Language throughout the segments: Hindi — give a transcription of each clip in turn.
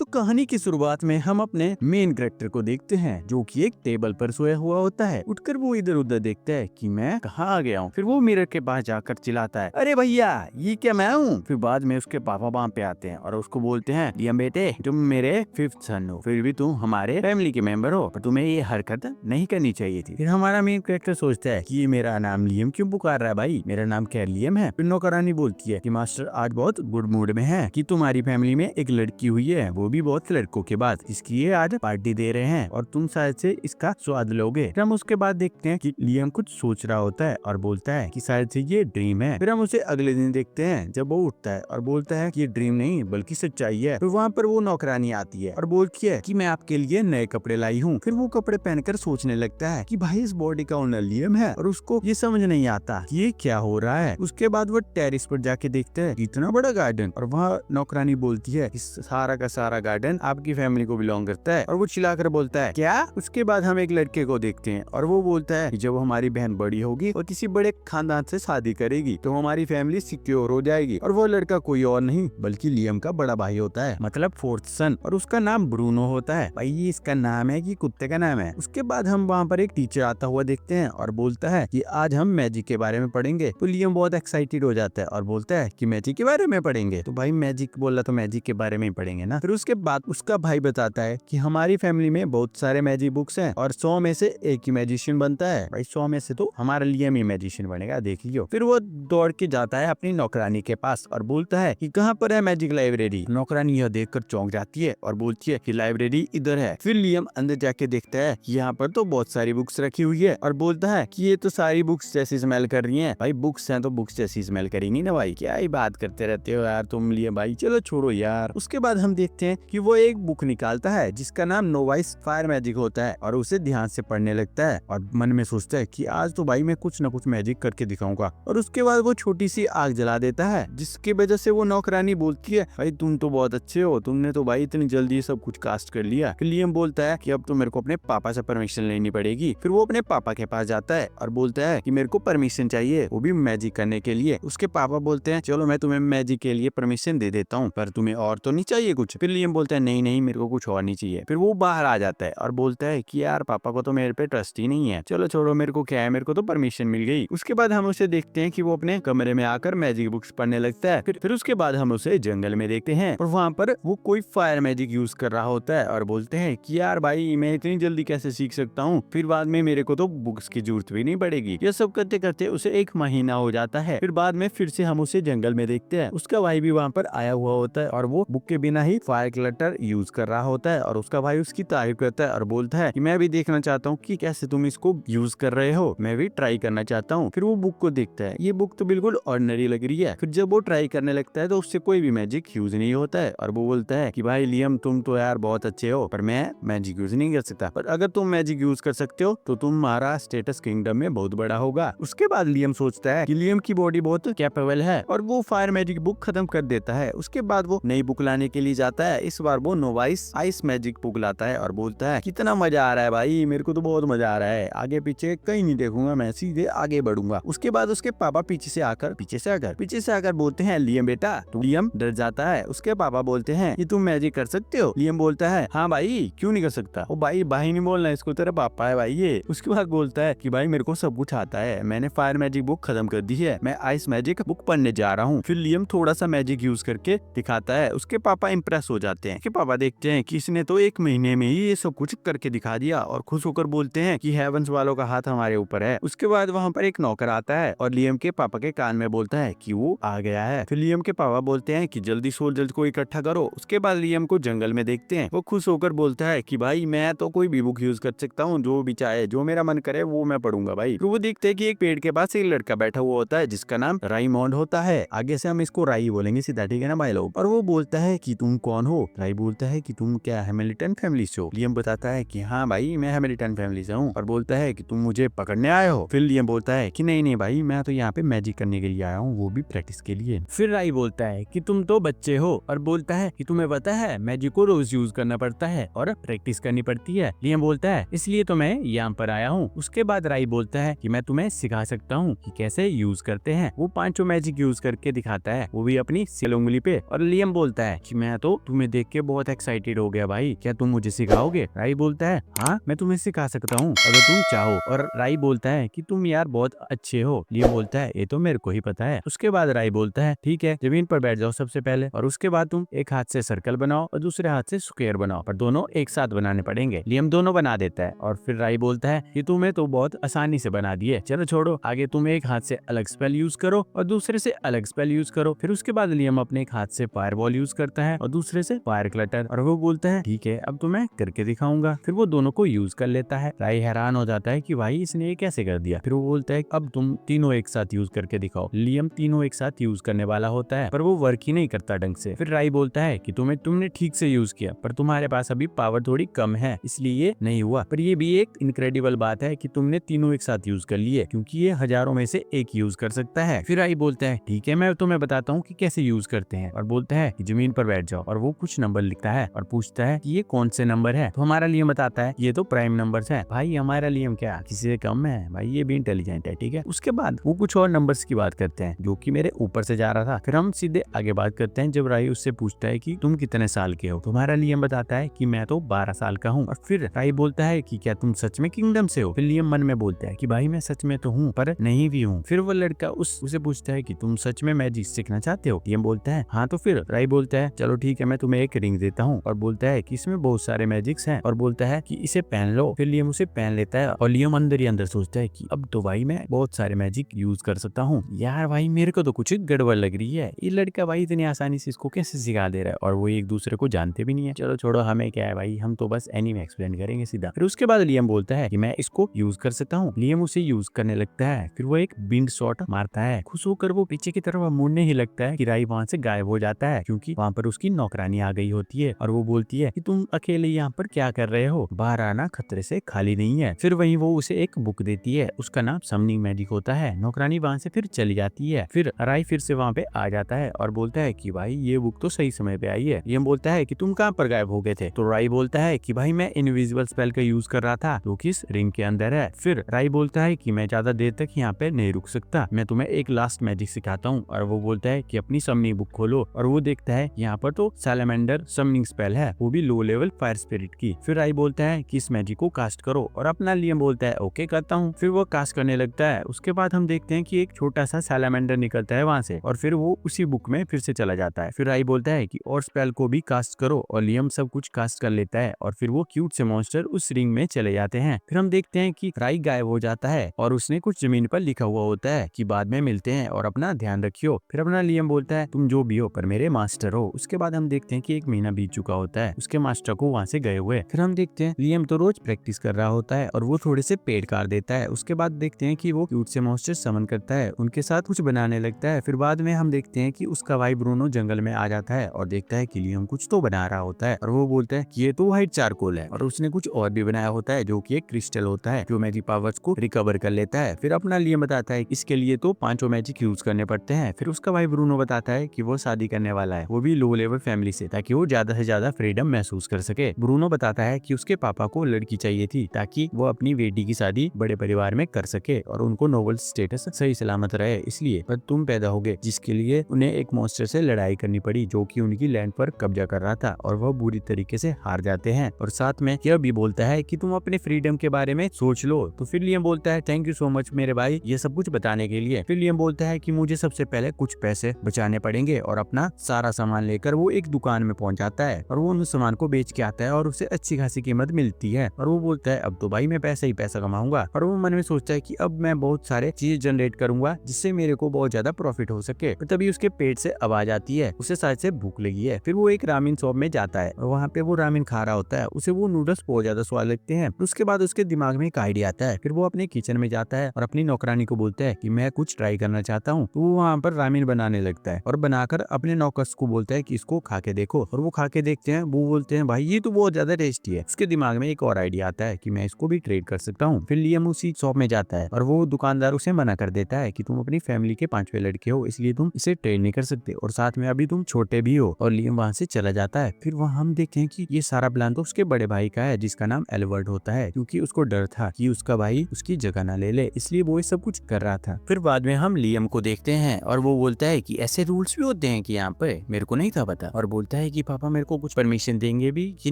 कहानी की शुरुआत में हम अपने मेन कैरेक्टर को देखते हैं जो कि एक टेबल पर सोया हुआ होता है। उठकर वो इधर उधर देखता है कि मैं कहाँ आ गया हूँ। फिर वो मिरर के पास जाकर चिल्लाता है, अरे भैया ये क्या मैं हूँ। फिर बाद में उसके पापा वहाँ पे आते हैं और उसको बोलते हैं, लियम बेटे तुम मेरे 5th सन हो, फिर भी तुम हमारे फैमिली के मेंबर हो, पर तुम्हें ये हरकत नहीं करनी चाहिए थी। फिर हमारा मेन कैरेक्टर सोचता है कि ये मेरा नाम लियम क्यों पुकार रहा है भाई, मेरा नाम क्या लियम है। फिर नौकरानी बोलती है कि मास्टर आज बहुत गुड मूड में है कि तुम्हारी फैमिली में एक लड़की हुई है, वो भी बहुत लड़कों के बाद, इसकी ये आज पार्टी दे रहे हैं और तुम शायद से इसका स्वाद लोगे। फिर हम उसके बाद देखते हैं कि लियम कुछ सोच रहा होता है और बोलता है कि शायद से ये ड्रीम है। फिर हम उसे अगले दिन देखते हैं जब वो उठता है और बोलता है कि ये ड्रीम नहीं बल्कि सच्चाई है। फिर वहाँ पर वो नौकरानी आती है और बोलती है कि मैं आपके लिए नए कपड़े लाई हूँ। फिर वो कपड़े पहनकर सोचने लगता है कि भाई इस बॉडी का ओनर लियम है और उसको ये समझ नहीं आता कि ये क्या हो रहा है। उसके बाद वो टेरिस पर जाके देखते हैं इतना बड़ा गार्डन और वहाँ नौकरानी बोलती है कि सारा का सारा गार्डन आपकी फैमिली को बिलोंग करता है और वो चिल्लाकर बोलता है क्या। उसके बाद हम एक लड़के को देखते हैं और वो बोलता है कि जब हमारी बहन बड़ी होगी और किसी बड़े खानदान से शादी करेगी तो हमारी फैमिली सिक्योर हो जाएगी। और वो लड़का कोई और नहीं बल्कि लियम का बड़ा भाई होता है, मतलब 4th सन, और उसका नाम ब्रूनो होता है। भाई ये इसका नाम है कि कुत्ते का नाम है। उसके बाद हम वहाँ पर एक टीचर आता हुआ देखते हैं और बोलता है कि आज हम मैजिक के बारे में पढ़ेंगे। तो लियम बहुत एक्साइटेड हो जाता है और बोलता है कि मैजिक के बारे में पढ़ेंगे। तो भाई मैजिक बोला तो मैजिक के बारे में ही पढ़ेंगे ना। फिर उसके बाद उसका भाई बताता है कि हमारी फैमिली में बहुत सारे मैजिक बुक्स हैं और 100 में से एक ही मैजिशियन बनता है। भाई 100 में से तो हमारे लिए ही मैजिशियन बनेगा, देख लियो। फिर वो दौड़ के जाता है अपनी नौकरानी के पास और बोलता है कि कहाँ पर है मैजिक लाइब्रेरी। नौकरानी यह देखकर चौंक जाती है और बोलती है कि लाइब्रेरी इधर है। फिर लियम अंदर जाके देखता है कि यहाँ पर तो बहुत सारी बुक्स रखी हुई है और बोलता है कि ये तो सारी बुक्स जैसी स्मेल कर रही हैं। भाई बुक्स हैं तो बुक्स जैसी स्मेल करेंगी ना भाई, क्या ही बात करते रहते हो यार तुम लियम भाई, चलो छोड़ो यार। उसके बाद हम देखते हैं कि वो एक बुक निकालता है जिसका नाम नोवाइस फायर मैजिक होता है और उसे ध्यान से पढ़ने लगता है और मन में सोचता है कि आज तो भाई मैं कुछ न कुछ मैजिक करके दिखाऊंगा। और उसके बाद वो छोटी सी आग जला देता है जिसकी वजह से वो नौकरानी बोलती है, भाई तुम तो बहुत अच्छे हो, तुमने तो भाई इतनी जल्दी सब कुछ कास्ट कर लिया। फिर लियम बोलता है कि अब तो मेरे को अपने पापा से परमिशन लेनी पड़ेगी। फिर वो अपने पापा के पास जाता है और बोलता है कि मेरे को परमिशन चाहिए, वो भी मैजिक करने के लिए। उसके पापा बोलते हैं चलो मैं तुम्हें मैजिक के लिए परमिशन दे देता हूँ, पर तुम्हें और तो नहीं चाहिए कुछ। फिर लियम बोलता है नहीं नहीं मेरे को कुछ और नहीं चाहिए। फिर वो बाहर आ जाता है और बोलता है कि यार पापा को तो मेरे पे ट्रस्ट ही नहीं है, चलो छोड़ो मेरे को क्या है, मेरे को तो परमिशन मिल गई। उसके बाद हम उसे देखते हैं कि वो अपने कमरे में आकर मैजिक बुक्स पढ़ने लगता है। फिर उसके बाद हम उसे जंगल में देखते हैं और वहाँ पर वो कोई फायर मैजिक यूज कर रहा होता है और बोलते हैं कि यार भाई मैं इतनी जल्दी कैसे सीख सकता हूँ, फिर बाद में मेरे को तो बुक्स की जरूरत भी नहीं पड़ेगी। ये सब करते करते उसे 1 महीना हो जाता है। फिर बाद में फिर से हम उसे जंगल में देखते हैं। उसका भाई भी वहाँ पर आया हुआ होता है और वो बुक के बिना ही फायर क्लटर यूज कर रहा होता है और उसका भाई उसकी तारीफ करता है और बोलता है कि मैं भी देखना चाहता हूँ कि कैसे तुम इसको यूज कर रहे हो, मैं भी ट्राई करना चाहता हूँ। फिर वो बुक को देखता है, ये बुक तो बिल्कुल ऑर्डिनरी लग रही है। फिर जब वो ट्राई करने लगता है तो उससे कोई भी मैजिक यूज नहीं होता है और वो बोलता है कि भाई लियम तुम तो यार बहुत अच्छे हो, पर मैं मैजिक यूज नहीं कर सकता, पर अगर तुम मैजिक यूज कर सकते हो तो तुम्हारा स्टेटस किंगडम में बहुत बड़ा होगा। उसके बाद लियम सोचता है कि लियम की बॉडी बहुत कैपेबल है और वो फायर मैजिक बुक खत्म कर देता है। उसके बाद वो नई बुक लाने के लिए जाता है। इस बार वो नोवाइस आइस मैजिक बुक लाता है और बोलता है कितना मजा आ रहा है भाई, मेरे को तो बहुत मजा आ रहा है, आगे पीछे कहीं नहीं देखूंगा, मैं सीधे आगे बढ़ूंगा। उसके बाद उसके पापा पीछे से आकर बोलते हैं लियम बेटा। तो लियम डर जाता है। उसके पापा बोलते हैं कि तुम मैजिक कर सकते हो। लियम बोलता है हाँ भाई क्यों नहीं कर सकता। ओ भाई भाई नहीं बोलना, इसको तेरा पापा है भाई ये। उसके बाद बोलता है कि भाई मेरे को सब कुछ आता है, मैंने फायर मैजिक बुक खत्म कर दी है, मैं आइस मैजिक बुक पढ़ने जा रहा हूँ। फिर लियम थोड़ा सा मैजिक यूज करके दिखाता है। उसके पापा इंप्रेस हो जाते हैं। पापा देखते हैं कि इसने तो 1 महीने में ही ये सब कुछ करके दिखा दिया और खुश होकर बोलते हैं कि हेवंस वालों का हाथ हमारे ऊपर है। उसके बाद वहाँ पर एक नौकर आता है और लियम के पापा के कान में बोलता है कि वो आ गया है। फिर लियम के पापा बोलते हैं कि जल्दी सोल्जर्स को इकट्ठा करो। उसके बाद लियम को जंगल में देखते हैं। वो खुश होकर बोलता है कि भाई मैं तो कोई भी बुक यूज कर सकता हूँ, जो भी चाहे, जो मेरा मन करे वो मैं पढ़ूंगा भाई। फिर वो देखते हैं कि एक पेड़ के पास एक लड़का बैठा हुआ होता है जिसका नाम राइमोंड होता है। आगे से हम इसको राई बोलेंगे सीधा, ठीक है ना भाई लोग। और वो बोलता है कि तुम कौन हो। राई बोलता है कि तुम क्या हैमिल्टन फैमिली से हो। लियम बताता है कि हाँ भाई मैं हैमिल्टन फैमिली से हूँ और बोलता है कि तुम मुझे पकड़ने आए हो। फिर लियम बोलता है कि नहीं नहीं भाई मैं तो यहाँ पे मैजिक करने के लिए आया हूँ, वो भी प्रैक्टिस के लिए। फिर राई बोलता है कि तुम तो बच्चे हो और बोलता है कि तुम्हें पता है मैजिक को रोज यूज करना पड़ता है और प्रैक्टिस करनी पड़ती है। लियम बोलता है इसलिए तो मैं यहाँ पर आया हूँ। उसके बाद राई बोलता है कि मैं तुम्हें सिखा सकता हूँ कि कैसे यूज करते हैं। वो 5 मैजिक यूज करके दिखाता है, वो भी अपनी सिल उंगली पे। और लियम बोलता है कि मैं तो तुम्हें देख के बहुत एक्साइटेड हो गया, भाई क्या तुम मुझे सिखाओगे? राई बोलता है हाँ मैं तुम्हें सिखा सकता हूँ अगर तुम चाहो। और राई बोलता है कि तुम यार बहुत अच्छे हो। लियम बोलता है ये तो मेरे को ही पता है। उसके बाद राई बोलता है ठीक है जमीन पर बैठ जाओ सबसे पहले, और उसके बाद तुम एक हाथ से सर्कल बनाओ और दूसरे हाथ से स्क्वायर बनाओ, पर दोनों एक साथ बनाने पड़ेंगे। लियम दोनों बना देता है और फिर राई बोलता है कि तुम्हें तो बहुत आसानी से बना दिए, चलो छोड़ो आगे तुम एक हाथ से अलग स्पेल यूज करो और दूसरे से अलग स्पेल यूज करो। फिर उसके बाद लियम अपने एक हाथ से फायर बॉल यूज करता है और दूसरे से फायर क्लटर, और वो बोलता है ठीक है अब तो मैं करके दिखाऊंगा। फिर वो दोनों को यूज कर लेता है। राई हैरान हो जाता है कि भाई इसने ये कैसे कर दिया। फिर वो बोलता है अब तुम तीनों एक साथ यूज करके दिखाओ। लियम तीनों एक साथ यूज करने वाला होता है पर वो वर्क ही नहीं करता ढंग से। फिर राई बोलता है कि तुमने ठीक से यूज किया पर तुम्हारे पास अभी पावर थोड़ी कम है इसलिए ये नहीं हुआ, पर ये भी एक इनक्रेडिबल बात है कि तुमने तीनों एक साथ यूज कर लिए क्योंकि ये हजारों में से एक यूज कर सकता है। फिर राई बोलता है ठीक है मैं तुम्हें बताता हूँ कि कैसे यूज करते हैं, और बोलता है कि जमीन पर बैठ जाओ, और वो कुछ नंबर लिखता है और पूछता है कि ये कौन से नंबर है। तो हमारा लियम बताता है ये तो प्राइम नंबर्स है। भाई हमारा लियम क्या किसी से कम है, भाई ये भी इंटेलिजेंट है ठीक है। उसके बाद वो कुछ और नंबर्स की बात करते हैं जो कि मेरे ऊपर से जा रहा था। फिर हम सीधे आगे बात करते हैं जब राई उससे पूछता है कि तुम कितने साल के हो। तुम्हारा लियम बताता है कि मैं तो 12 साल का हूँ। और फिर राई बोलता है कि क्या तुम सच में किंगडम से हो। फिर लियम मन में बोलता है कि भाई मैं सच में तो हूँ पर नहीं भी हूँ। फिर वो लड़का उसे पूछता है कि तुम सच में मैजिक सीखना चाहते हो। लियम बोलता है हाँ। तो फिर राई बोलता है चलो ठीक है मैं तुम्हें एक रिंग देता हूँ, और बोलता है कि इसमें बहुत सारे मैजिक्स हैं, और बोलता है कि इसे पहन लो। फिर लियम उसे पहन लेता है और लियम अंदर ही अंदर सोचता है कि अब तो भाई मैं बहुत सारे मैजिक यूज कर सकता हूँ। यार भाई मेरे को तो कुछ गड़बड़ लग रही है, ये लड़का भाई इतनी आसानी से इसको कैसे सिखा दे रहा है, और वो एक दूसरे को जानते भी नहीं है। चलो छोड़ो हमें क्या है भाई, हम तो बस एनीमे एक्सप्लेन करेंगे सीधा। फिर उसके बाद लियम बोलता है कि मैं इसको यूज कर सकता हूँ। लियम उसे यूज करने लगता है। फिर वो एक बिंड शॉट मारता है। खुश होकर वो पीछे की तरफ मुड़ने ही लगता है कि राई वहां से गायब हो जाता है क्योंकि वहां पर उसकी नौकरानी आ गई होती है, और वो बोलती है कि तुम अकेले यहाँ पर क्या कर रहे हो, बाहर आना खतरे से खाली नहीं है। फिर वहीं वो उसे एक बुक देती है, उसका नाम समनिंग मैजिक होता है। नौकरानी वहां से फिर चली जाती है। फिर राई फिर से वहां पे आ जाता है और बोलता है कि भाई ये बुक तो सही समय पे आई है। ये बोलता है कि तुम कहाँ पर गायब हो गए थे। तो राई बोलता है कि भाई मैं इनविजिबल स्पेल का यूज कर रहा था जो कि इस रिंग के अंदर है। फिर राई बोलता है कि मैं ज्यादा देर तक यहाँ पे नहीं रुक सकता, मैं तुम्हें एक लास्ट मैजिक सिखाता हूँ। और वो बोलता है कि अपनी समनिंग बुक खोलो, और वो देखता है यहाँ पर तो सैलेमेंडर समनिंग स्पेल है, वो भी लो लेवल फायर स्पिरिट की। फिर राई बोलता है कि इस मैजिक को कास्ट करो, और अपना लियम बोलता है ओके करता हूँ। फिर वो कास्ट करने लगता है। उसके बाद हम देखते हैं कि एक छोटा सा सैलेमेंडर निकलता है वहां से, और फिर वो उसी बुक में फिर से चला जाता है। फिर राई बोलता है कि और स्पेल को भी कास्ट करो, और लियम सब कुछ कास्ट कर लेता है, और फिर वो क्यूट से मॉन्स्टर उस रिंग में चले जाते हैं। फिर हम देखते हैं कि राई गायब हो जाता है और उसने कुछ जमीन पर लिखा हुआ होता है कि बाद में मिलते हैं और अपना ध्यान रखियो। फिर अपना लियम बोलता है तुम जो भी हो पर मेरे मास्टर हो। उसके बाद हम देखते हैं कि 1 महीना बीत चुका होता है उसके मास्टर को वहां से गए हुए। फिर हम देखते हैं लियम तो रोज प्रैक्टिस कर रहा होता है और वो थोड़े से पेड़ काट देता है। उसके बाद देखते हैं कि वो क्यूट से मॉन्स्टर समन करता है, उनके साथ कुछ बनाने लगता है। फिर बाद में हम देखते हैं कि उसका भाई ब्रूनो जंगल में आ जाता है और देखता है कि लियम कुछ तो बना रहा होता है, और वो बोलता है कि ये तो व्हाइट चारकोल है, और उसने कुछ और भी बनाया होता है जो कि एक क्रिस्टल होता है जो मैजिक पावर्स को रिकवर कर लेता है। फिर अपना लियम बताता है इसके लिए तो 5 मैजिक यूज करने पड़ते हैं। फिर उसका भाई ब्रूनो बताता है कि वो शादी करने वाला है, वो भी लो लेवल फैमिली से, ताकि वो ज्यादा से ज्यादा फ्रीडम महसूस कर सके। ब्रूनो बताता है कि उसके पापा को लड़की चाहिए थी ताकि वो अपनी बेटी की शादी बड़े परिवार में कर सके और उनको नोबल स्टेटस सही सलामत रहे, इसलिए पर तुम पैदा हो गए, जिसके लिए उन्हें एक मॉन्स्टर से लड़ाई करनी पड़ी जो कि उनकी लैंड पर कब्जा कर रहा था, और वह बुरी तरीके से हार जाते हैं। और साथ में यह भी बोलता है कि तुम अपने फ्रीडम के बारे में सोच लो। तो फिर लियम बोलता है थैंक यू सो मच मेरे भाई ये सब कुछ बताने के लिए। फिर लियम बोलता है कि मुझे सबसे पहले कुछ पैसे बचाने पड़ेंगे, और अपना सारा सामान लेकर वो एक दुकान में पहुंच जाता है और वो उन सामान को बेच के आता है और उसे अच्छी खासी कीमत मिलती है। और वो बोलता है अब तो भाई मैं पैसा ही पैसा कमाऊंगा, और वो मन में सोचता है कि अब मैं बहुत सारे चीज जनरेट करूंगा जिससे मेरे को बहुत ज्यादा प्रॉफिट हो सके। तो तभी उसके पेट से आवाज आती है, उसे शायद से भूख लगी है। फिर वो एक रामेन शॉप में जाता है और वहाँ पे वो रामेन खा रहा होता है, उसे वो नूडल्स बहुत ज्यादा स्वाद लगते हैं। उसके बाद उसके दिमाग में एक आइडिया आता है। फिर वो अपने किचन में जाता है और अपनी नौकरानी को बोलता है कि मैं कुछ ट्राई करना चाहता हूँ। तो वो वहाँ पर रामेन बनाने लगता है और बनाकर अपने नौकर्स को बोलता है कि इसको खा के देखो, और वो खा के देखते हैं। वो बोलते हैं भाई ये तो बहुत ज्यादा टेस्टी है। उसके दिमाग में एक और आइडिया आता है कि मैं इसको भी ट्रेड कर सकता हूँ। फिर लियम उसी शॉप में जाता है और वो दुकानदार उसे मना कर देता है कि तुम अपनी फैमिली के 5वें लड़के हो, इसलिए तुम इसे ट्रेड नहीं कर सकते, और साथ में अभी तुम छोटे भी हो। और लियम वहाँ से चला जाता है। फिर वहाँ हम देखते हैं कि ये सारा प्लान तो उसके बड़े भाई का है जिसका नाम एल्बर्ट होता है, क्योंकि उसको डर था कि उसका भाई उसकी जगह ना ले ले, इसलिए वो ये सब कुछ कर रहा था। फिर बाद में हम लियम को देखते हैं और वो बोलता है कि ऐसे रूल्स भी होते हैं कि यहाँ पे मेरे को नहीं था पता, और बोलता है है कि पापा मेरे को कुछ परमिशन देंगे भी कि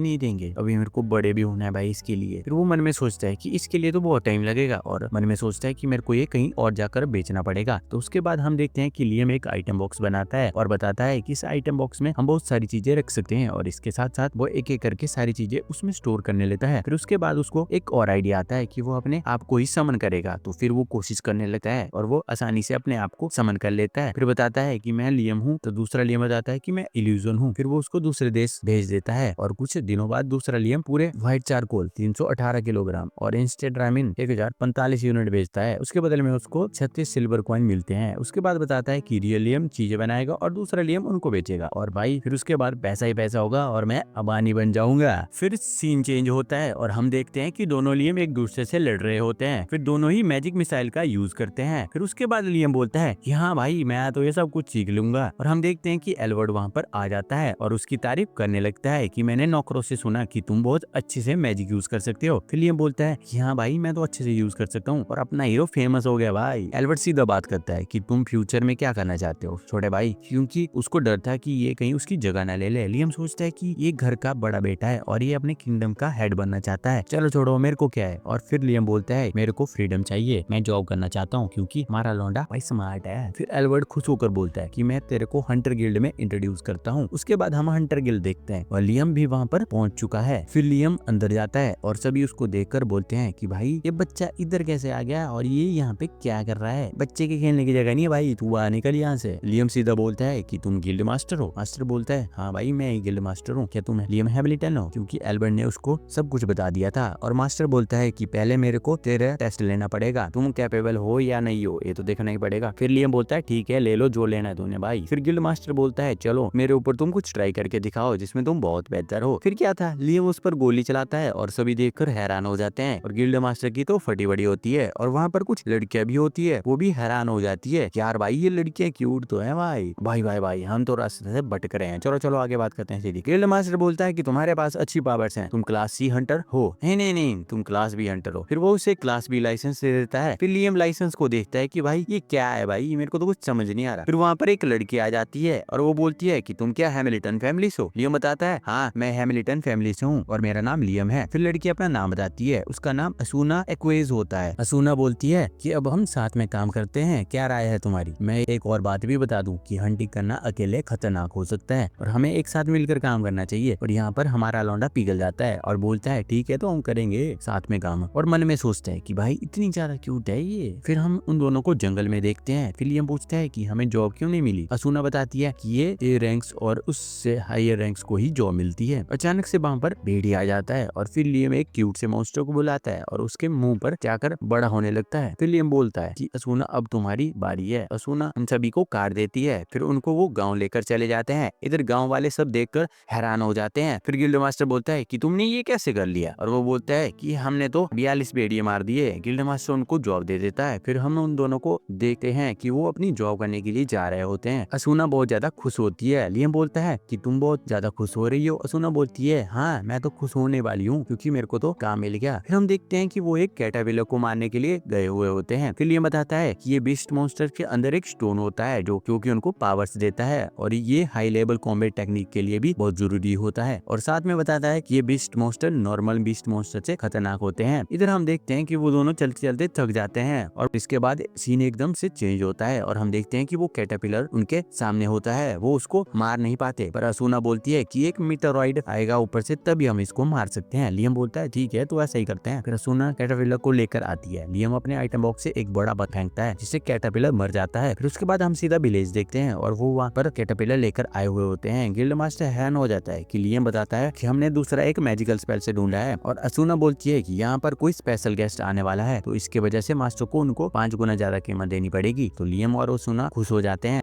नहीं देंगे, अभी मेरे को बड़े भी होना है भाई इसके लिए। फिर वो मन में सोचता है कि इसके लिए तो बहुत टाइम लगेगा, और मन में सोचता है कि मेरे को ये कहीं और जाकर बेचना पड़ेगा। तो उसके बाद हम देखते हैं कि लियम एक आइटम बॉक्स बनाता है और बताता है कि इस आइटम बॉक्स में हम बहुत सारी चीजें रख सकते हैं, और इसके साथ साथ वो एक एक करके सारी चीजें उसमें स्टोर करने लेता है। फिर उसके बाद उसको एक और आइडिया आता है कि वो अपने आप को ही समन करेगा। तो फिर वो कोशिश करने लगता है और वो आसानी से अपने आप को समन कर लेता है। फिर बताता है कि मैं लियम हूँ, तो दूसरा लियम बताता है कि मैं इल्यूजन हूँ। फिर वो उसको दूसरे देश भेज देता है, और कुछ दिनों बाद दूसरा लियम पूरे व्हाइट चारकोल 318 किलोग्राम और इंस्टेंट रामिन 1045 यूनिट भेजता है। उसके बदले में उसको 36 सिल्वर कॉइन मिलते हैं। उसके बाद बताता है कि रियल लियम चीजें बनाएगा और दूसरा लियम उनको बेचेगा, और भाई फिर उसके बाद पैसा ही पैसा होगा और मैं अबानी बन जाऊंगा। फिर सीन चेंज होता है और हम देखते हैं कि दोनों लियम एक दूसरे से लड़ रहे होते हैं। फिर दोनों ही मैजिक मिसाइल का यूज करते हैं। फिर उसके बाद लियम बोलता है कि हाँ भाई मैं तो ये सब कुछ सीख लूंगा, और हम देखते हैं कि एल्वर्ड वहाँ पर आ जाता है और उसकी तारीफ करने लगता है कि मैंने नौकरों से सुना कि तुम बहुत अच्छे से मैजिक यूज कर सकते हो। फिर लियम बोलता है कि हाँ भाई मैं तो अच्छे से यूज कर सकता हूँ, और अपना हीरो फेमस हो गया भाई। एल्वर्ड सीधा बात करता है कि तुम फ्यूचर में क्या करना चाहते हो छोटे भाई, क्योंकि उसको डर था कि ये कहीं उसकी जगह ना ले ले। लियम सोचता है कि ये घर का बड़ा बेटा है और ये अपने किंगडम का हेड बनना चाहता है, चलो छोड़ो मेरे को क्या है। और फिर लियम बोलता है मेरे को फ्रीडम चाहिए, मैं जॉब करना चाहता हूँ क्योंकि हमारा लौंडा भाई स्मार्ट है। फिर एल्वर्ड खुश होकर बोलता है कि मैं तेरे को हंटर गिल्ड में इंट्रोड्यूस करता हूँ। उसके बाद हम हंटर गिल्ड देखते हैं और लियम भी वहाँ पर पहुंच चुका है। फिर लियम अंदर जाता है और सभी उसको देखकर बोलते हैं कि भाई ये बच्चा इधर कैसे आ गया और ये यहाँ पे क्या कर रहा है, बच्चे के खेलने की जगह नहीं है भाई, तू बाहर निकल यहाँ से। लियम सीधा बोलता है कि तुम गिल्ड मास्टर हो। मास्टर बोलता है हाँ भाई मैं ही गिल्ड मास्टर हूँ, क्या तुम लियम हैमिल्टन हो, क्योंकि एल्बर्ट ने उसको सब कुछ बता दिया था। और मास्टर बोलता है कि पहले मेरे को तेरा टेस्ट लेना पड़ेगा, तुम कैपेबल हो या नहीं हो ये तो देखना ही पड़ेगा। फिर लियम बोलता है ठीक है ले लो जो लेना है तूने भाई। फिर गिल्ड मास्टर बोलता है चलो मेरे ऊपर तुम कुछ ट्राई करके दिखाओ जिसमें तुम बहुत बेहतर हो। फिर क्या था, लियम उस पर गोली चलाता है और सभी देखकर हैरान हो जाते हैं। और गिल्ड मास्टर की तो फटी बड़ी होती है और वहाँ पर कुछ लड़कियां भी होती है, वो भी हैरान हो जाती है यार भाई ये लड़कियां क्यूट तो है भाई। भाई भाई भाई हम तो रास्ते से भटक रहे हैं, चलो चलो आगे बात करते हैं सीधी। गिल्ड मास्टर बोलता है कि तुम्हारे पास अच्छी पावर्स हैं, तुम क्लास सी हंटर हो। नहीं नहीं नहीं तुम क्लास बी हंटर हो। फिर वो उसे क्लास बी लाइसेंस दे देता है। फिर लियम लाइसेंस को देखता है कि भाई ये क्या है भाई, मेरे को तो कुछ समझ नहीं आ रहा। फिर वहाँ पर एक लड़की आ जाती है और वो बोलती है कि तुम क्या हैमिल्टन फैमिली से हो। लियम बताता है हाँ मैं हैमिल्टन फैमिली से हूँ और मेरा नाम लियम है। फिर लड़की अपना नाम बताती है, उसका नाम असूना एक्वेज होता है। असूना बोलती है कि अब हम साथ में काम करते हैं, क्या राय है तुम्हारी। मैं एक और बात भी बता दूं कि हंटिंग करना अकेले खतरनाक हो सकता है और हमें एक साथ मिलकर काम करना चाहिए। और यहाँ पर हमारा लौंडा पिघल जाता है और बोलता है ठीक है तो हम करेंगे साथ में काम। और मन में सोचता है कि भाई इतनी ज्यादा क्यूट है ये। फिर हम उन दोनों को जंगल में देखते हैं। फिर लियम पूछता है कि हमें जॉब क्यों नहीं मिली। असूना बताती है कि ये ए रैंक्स और उससे हायर रैंक्स को ही जॉब मिलती है। अचानक से वहाँ पर भेड़िया आ जाता है और फिर लियम एक क्यूट से मॉन्स्टर को बुलाता है और उसके मुंह पर जाकर बड़ा होने लगता है। फिर लियम बोलता है कि असूना अब तुम्हारी बारी है। असूना उन सभी को काट देती है। फिर उनको वो गांव लेकर चले जाते हैं। इधर गांव वाले सब देखकर हैरान हो जाते हैं। फिर गिल्ड मास्टर बोलता है कि तुमने ये कैसे कर लिया, और वो बोलता है कि हमने तो 42 भेड़िए मार दिए। गिल्ड मास्टर उनको जॉब दे देता है। फिर हम उन दोनों को देखते हैं कि वो अपनी जॉब करने के लिए जा रहे होते हैं। असूना बहुत ज्यादा खुश होती है। लियम बोलता है कि तुम बहुत ज्यादा खुश हो रही हो। असूना बोलती है हाँ मैं तो खुश होने वाली हूँ क्योंकि मेरे को तो काम मिल गया। फिर हम देखते हैं कि वो एक कैटरपिलर को मारने के लिए गए हुए होते हैं। फिर लियम बताता है कि ये बीस्ट मॉन्स्टर के अंदर एक स्टोन होता है जो क्योंकि उनको पावर्स देता है और ये हाई लेवल कॉम्बैट टेक्निक के लिए भी बहुत जरूरी होता है। और साथ में बताता है कि ये beast monster normal beast monster से खतरनाक होते हैं। इधर हम देखते हैं कि वो दोनों चलते चलते थक जाते हैं और इसके बाद सीन एकदम से चेंज होता है और हम देखते हैं कि वो कैटरपिलर उनके सामने होता है। वो उसको मार नहीं पाते, पर असूना बोलती है कि एक मीटेरॉइड आएगा ऊपर से तभी हम इसको मार सकते हैं। लियम बोलता है ठीक है तो ऐसा ही करते हैं। फिर असूना कैटरपिलर को लेकर आती है। लियम अपने आइटम बॉक्स से एक बड़ा बग फेंकता है जिससे कैटरपिलर मर जाता है। फिर उसके बाद हम सीधा विलेज देखते हैं और वो वहाँ पर कैटरपिलर लेकर आए हुए होते हैं। गिल्ड मास्टर हैरान हो जाता है कि लियम बताता है कि हमने दूसरा एक मैजिकल स्पेल से ढूंढा है और असूना बोलती है कि यहाँ पर कोई स्पेशल गेस्ट आने वाला है तो इसके वजह से मास्टर को उनको 5 गुना ज्यादा कीमत देनी पड़ेगी। तो लियम और असूना खुश हो जाते हैं।